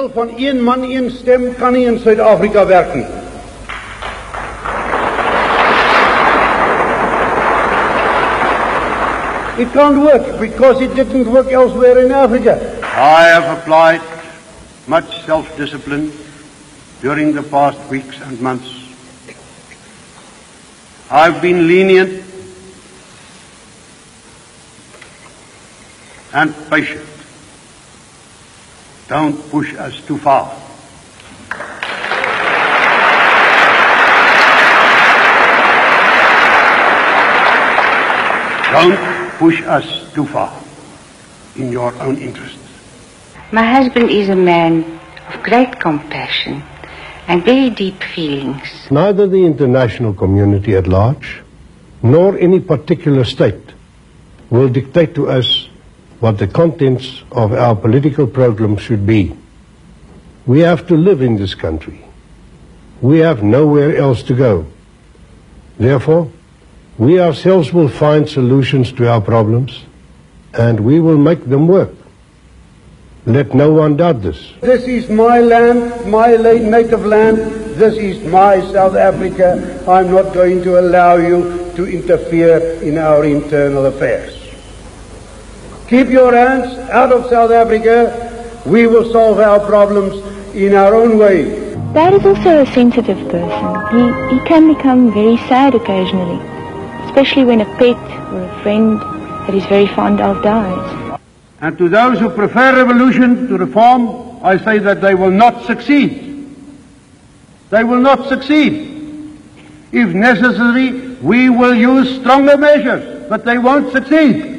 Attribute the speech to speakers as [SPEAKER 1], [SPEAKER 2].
[SPEAKER 1] beginsel van een man, een stem kan nie in Suid-Afrika werk nie. It can't work because it didn't work elsewhere in Africa. I have applied much self-discipline during the past weeks and months. I've been lenient and patient. Don't push us too far. Don't push us too far in your own interests.
[SPEAKER 2] My husband is a man of great compassion and very deep feelings.
[SPEAKER 3] Neither the international community at large nor any particular state will dictate to us what the contents of our political program should be. We have to live in this country. We have nowhere else to go. Therefore, we ourselves will find solutions to our problems, and we will make them work. Let no one doubt this.
[SPEAKER 1] This is my land, my native land. This is my South Africa. I'm not going to allow you to interfere in our internal affairs. Keep your hands out of South Africa. We will solve our problems in our own way.
[SPEAKER 4] Dad is also a sensitive person. He can become very sad occasionally, especially when a pet or a friend that he's very fond of dies.
[SPEAKER 1] And to those who prefer revolution to reform, I say that they will not succeed. They will not succeed. If necessary, we will use stronger measures, but they won't succeed.